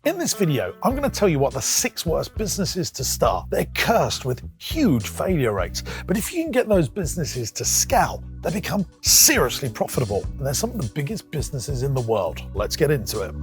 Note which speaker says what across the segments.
Speaker 1: In this video, I'm going to tell you what the 6 worst businesses to start. They're cursed with huge failure rates, but if you can get those businesses to scale, they become seriously profitable, and they're some of the biggest businesses in the world. Let's get into it.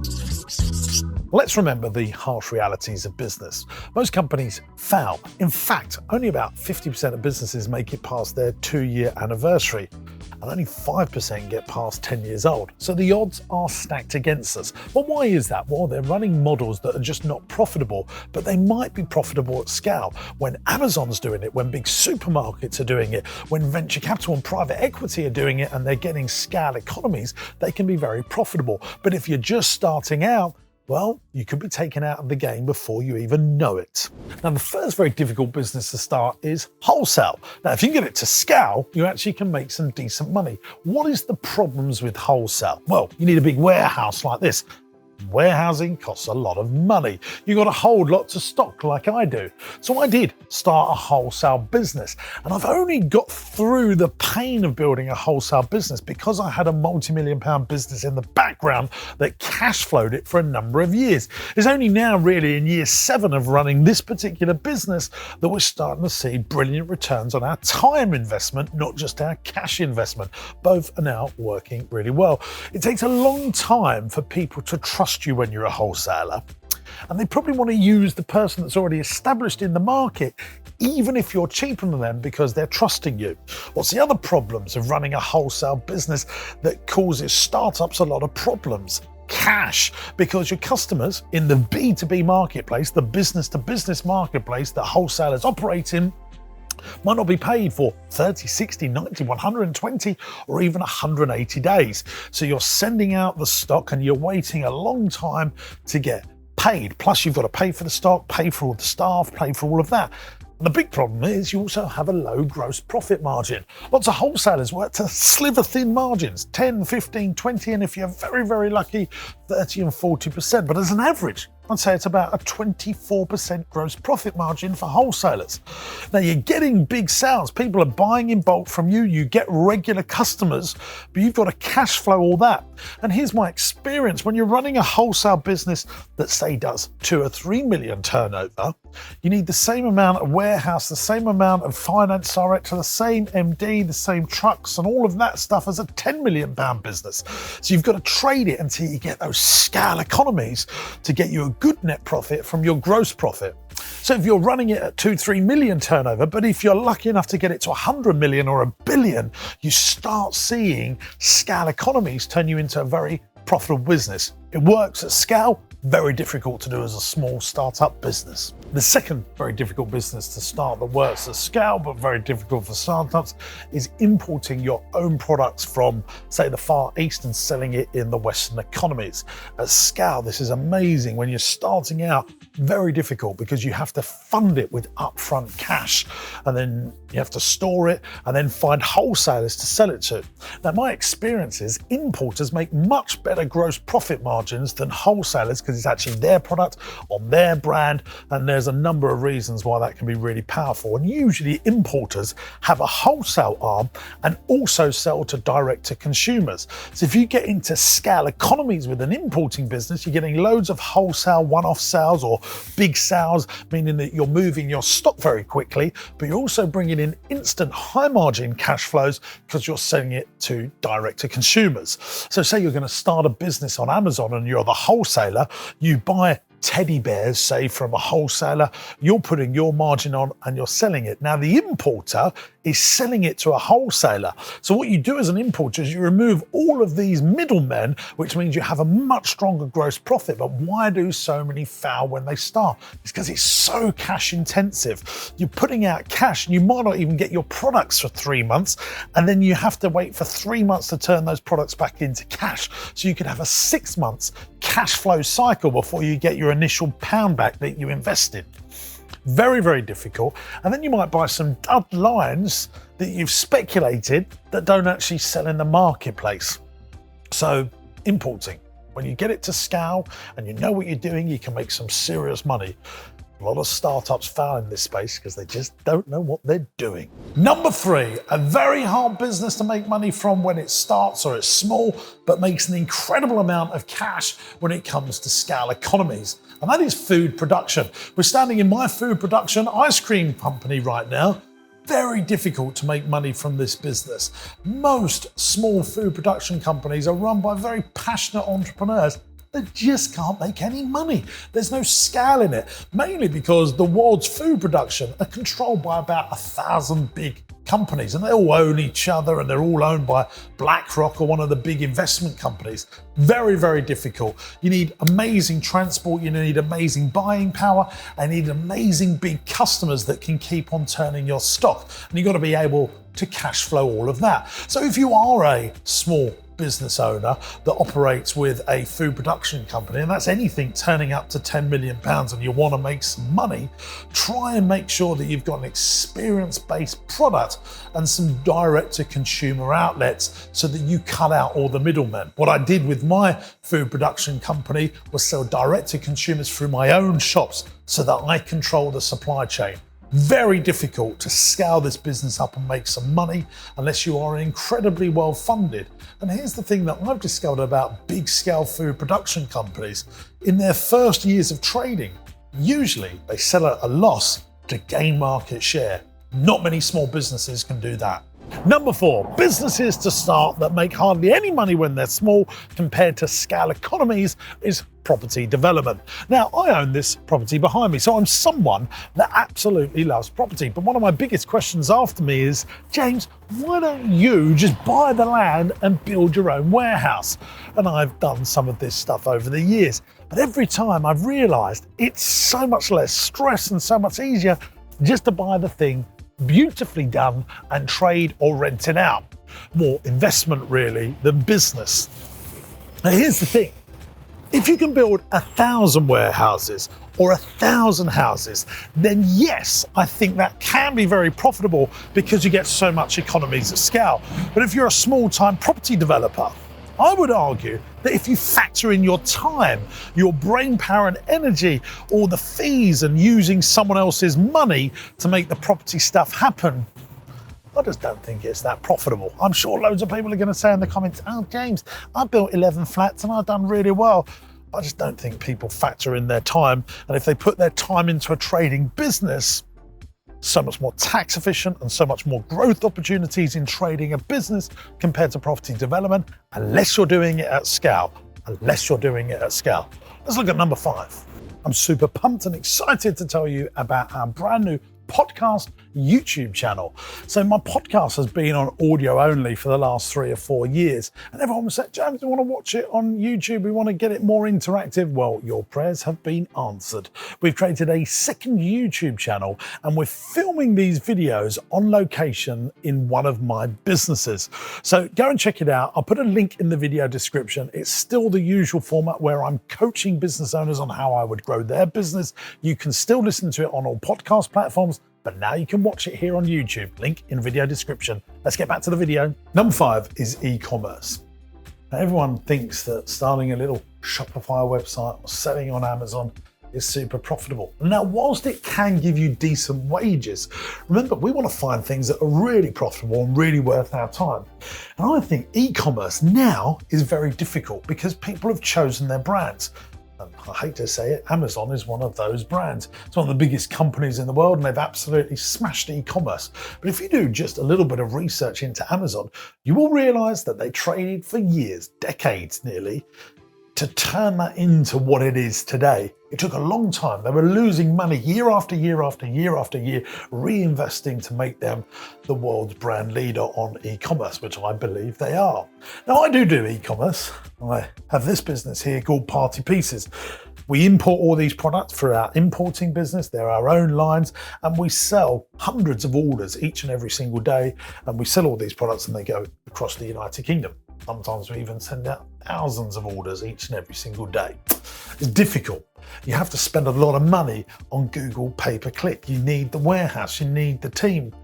Speaker 1: Let's remember the harsh realities of business. Most companies fail. In fact, only about 50% of businesses make it past their 2-year anniversary, and only 5% get past 10 years old. So the odds are stacked against us. But why is that? Well, they're running models that are just not profitable, but they might be profitable at scale. When Amazon's doing it, when big supermarkets are doing it, when venture capital and private equity are doing it and they're getting scale economies, they can be very profitable. But if you're just starting out, well, you could be taken out of the game before you even know it. Now, the first very difficult business to start is wholesale. Now, if you can get it to scale, you actually can make some decent money. What is the problems with wholesale? Well, you need a big warehouse like this. Warehousing costs a lot of money. You've got to hold lots of stock like I do. So I did start a wholesale business, and I've only got through the pain of building a wholesale business because I had a multi-million-pound business in the background that cash flowed it for a number of years. It's only now really in year 7 of running this particular business that we're starting to see brilliant returns on our time investment, not just our cash investment. Both are now working really well. It takes a long time for people to trust you when you're a wholesaler, and they probably want to use the person that's already established in the market, even if you're cheaper than them, because they're trusting you. What's the other problems of running a wholesale business that causes startups a lot of problems? Cash, because your customers in the B2B marketplace, the business to business marketplace that wholesalers operate in, might not be paid for 30, 60, 90, 120, or even 180 days. So you're sending out the stock and you're waiting a long time to get paid. Plus you've got to pay for the stock, pay for all the staff, pay for all of that. And the big problem is you also have a low gross profit margin. Lots of wholesalers work to sliver thin margins, 10, 15, 20, and if you're very, very lucky, 30 and 40%. But as an average, I'd say it's about a 24% gross profit margin for wholesalers. Now, you're getting big sales. People are buying in bulk from you. You get regular customers, but you've got to cash flow all that. And here's my experience. When you're running a wholesale business that, say, does 2 or 3 million turnover, you need the same amount of warehouse, the same amount of finance director, the same MD, the same trucks, and all of that stuff as a 10 million pound business. So you've got to trade it until you get those scale economies to get you a good net profit from your gross profit. So if you're running it at 2-3 million turnover, but if you're lucky enough to get it to 100 million or $1 billion, you start seeing scale economies turn you into a very profitable business. It works at scale, very difficult to do as a small startup business. The second very difficult business to start that works at scale, but very difficult for startups, is importing your own products from, say, the Far East and selling it in the Western economies. At scale, this is amazing. When you're starting out, very difficult because you have to fund it with upfront cash, and then you have to store it and then find wholesalers to sell it to. Now, my experience is importers make much better gross profit margins than wholesalers because it's actually their product on their brand, and there's a number of reasons why that can be really powerful. And usually importers have a wholesale arm and also sell to direct to consumers. So if you get into scale economies with an importing business, you're getting loads of wholesale one-off sales or big sales, meaning that you're moving your stock very quickly, but you're also bringing in instant high margin cash flows because you're selling it to direct to consumers. So say you're going to start a business on Amazon and you're the wholesaler, you buy teddy bears, say, from a wholesaler, you're putting your margin on and you're selling it. Now, the importer is selling it to a wholesaler. So what you do as an importer is you remove all of these middlemen, which means you have a much stronger gross profit. But why do so many fail when they start? It's because it's so cash intensive. You're putting out cash and you might not even get your products for 3 months, and then you have to wait for 3 months to turn those products back into cash. So you could have a 6 months cash flow cycle before you get your initial pound back that you invested. Very, very difficult. And then you might buy some dud lines that you've speculated that don't actually sell in the marketplace. So importing, when you get it to scale and you know what you're doing, you can make some serious money. A lot of startups fail in this space because they just don't know what they're doing. Number 3, a very hard business to make money from when it starts or it's small, but makes an incredible amount of cash when it comes to scale economies. And that is food production. We're standing in my food production ice cream company right now. Very difficult to make money from this business. Most small food production companies are run by very passionate entrepreneurs that just can't make any money. There's no scale in it, mainly because the world's food production are controlled by about 1,000 big companies, and they all own each other, and they're all owned by BlackRock or one of the big investment companies. Very, very difficult. You need amazing transport, you need amazing buying power, and you need amazing big customers that can keep on turning your stock. And you've got to be able to cash flow all of that. So if you are a small business owner that operates with a food production company, and that's anything turning up to £10 million, and you want to make some money, try and make sure that you've got an experience-based product and some direct-to-consumer outlets so that you cut out all the middlemen. What I did with my food production company was sell direct to consumers through my own shops so that I control the supply chain. Very difficult to scale this business up and make some money unless you are incredibly well funded. And here's the thing that I've discovered about big scale food production companies. In their first years of trading, usually they sell at a loss to gain market share. Not many small businesses can do that. Number 4, businesses to start that make hardly any money when they're small compared to scale economies is property development. Now, I own this property behind me, so I'm someone that absolutely loves property. But one of my biggest questions after me is, James, why don't you just buy the land and build your own warehouse? And I've done some of this stuff over the years, but every time I've realized it's so much less stress and so much easier just to buy the thing beautifully done and trade or rent it out. More investment really than business. Now here's the thing, if you can build 1,000 warehouses or 1,000 houses, then yes, I think that can be very profitable because you get so much economies of scale. But if you're a small-time property developer, I would argue that if you factor in your time, your brain power and energy, all the fees and using someone else's money to make the property stuff happen, I just don't think it's that profitable. I'm sure loads of people are going to say in the comments, oh, James, I built 11 flats and I've done really well. I just don't think people factor in their time. And if they put their time into a trading business, so much more tax efficient and so much more growth opportunities in trading a business compared to property development, unless you're doing it at scale. Let's look at number 5. I'm super pumped and excited to tell you about our brand new podcast YouTube channel. So my podcast has been on audio only for the last 3 or 4 years, and everyone was saying, James, we want to watch it on YouTube, we want to get it more interactive. Well, your prayers have been answered. We've created a second YouTube channel and we're filming these videos on location in one of my businesses. So go and check it out. I'll put a link in the video description. It's still the usual format where I'm coaching business owners on how I would grow their business. You can still listen to it on all podcast platforms, but now you can watch it here on YouTube. Link in video description. Let's get back to the video. Number 5 is e-commerce. Now, everyone thinks that starting a little Shopify website or selling on Amazon is super profitable. Now, whilst it can give you decent wages, remember, we want to find things that are really profitable and really worth our time. And I think e-commerce now is very difficult because people have chosen their brands. I hate to say it, Amazon is one of those brands. It's one of the biggest companies in the world and they've absolutely smashed e-commerce. But if you do just a little bit of research into Amazon, you will realize that they traded for years, decades nearly, to turn that into what it is today. It took a long time. They were losing money year after year after year after year, reinvesting to make them the world's brand leader on e-commerce, which I believe they are. Now, I do e-commerce. I have this business here called Party Pieces. We import all these products through our importing business. They're our own lines, and we sell hundreds of orders each and every single day. And we sell all these products and they go across the United Kingdom. Sometimes we even send out thousands of orders each and every single day. It's difficult. You have to spend a lot of money on Google pay-per-click. You need the warehouse, you need the team.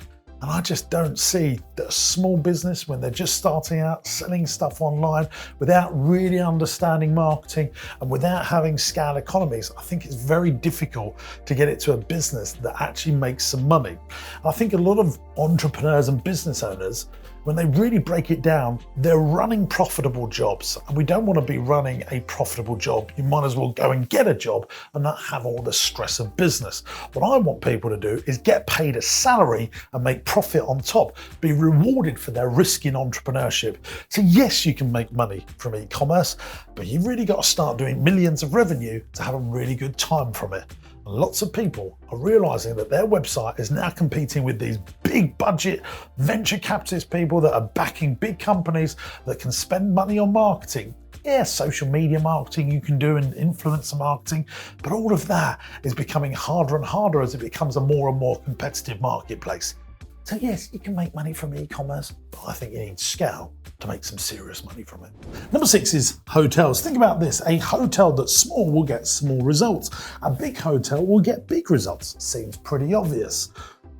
Speaker 1: And I just don't see that a small business, when they're just starting out, selling stuff online without really understanding marketing and without having scale economies, I think it's very difficult to get it to a business that actually makes some money. I think a lot of entrepreneurs and business owners, when they really break it down, they're running profitable jobs. And we don't want to be running a profitable job. You might as well go and get a job and not have all the stress of business. What I want people to do is get paid a salary and make profit on top, be rewarded for their risk in entrepreneurship. So yes, you can make money from e-commerce, but you've really got to start doing millions of revenue to have a really good time from it. Lots of people are realizing that their website is now competing with these big budget venture capitalist people that are backing big companies that can spend money on marketing. Yeah, social media marketing you can do and influencer marketing, but all of that is becoming harder and harder as it becomes a more and more competitive marketplace. So yes, you can make money from e-commerce, but I think you need scale to make some serious money from it. Number 6 is hotels. Think about this. A hotel that's small will get small results. A big hotel will get big results. Seems pretty obvious.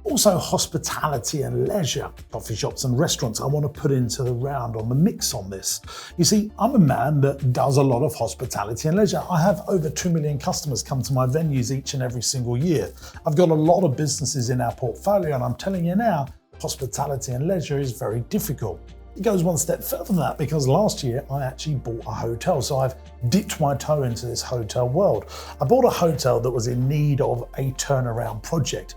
Speaker 1: Also, hospitality and leisure, coffee shops and restaurants, I want to put into the round on the mix on this. You see, I'm a man that does a lot of hospitality and leisure. I have over 2 million customers come to my venues each and every single year. I've got a lot of businesses in our portfolio, and I'm telling you now, hospitality and leisure is very difficult. It goes one step further than that, because last year I actually bought a hotel. So I've dipped my toe into this hotel world. I bought a hotel that was in need of a turnaround project.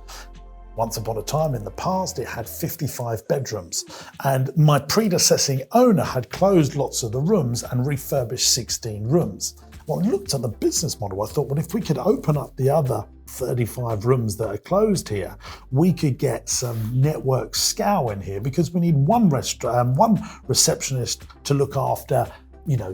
Speaker 1: Once upon a time in the past, it had 55 bedrooms, and my predecessing owner had closed lots of the rooms and refurbished 16 rooms. Well, I looked at the business model. I thought, well, if we could open up the other 35 rooms that are closed here, we could get some network scale in here, because we need one receptionist to look after,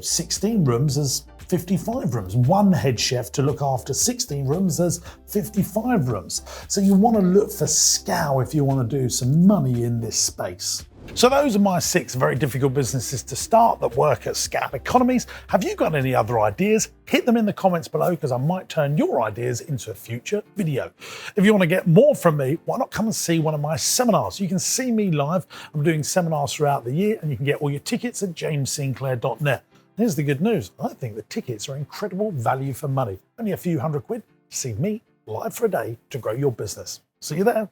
Speaker 1: 16 rooms as 55 rooms, one head chef to look after 16 rooms as 55 rooms. So you want to look for scale if you want to do some money in this space. So those are my 6 very difficult businesses to start that work at scale economies. Have you got any other ideas? Hit them in the comments below, because I might turn your ideas into a future video. If you want to get more from me, why not come and see one of my seminars? You can see me live. I'm doing seminars throughout the year, and you can get all your tickets at jamessinclair.net. Here's the good news. I think the tickets are incredible value for money. Only a few £100 to see me live for a day to grow your business. See you there.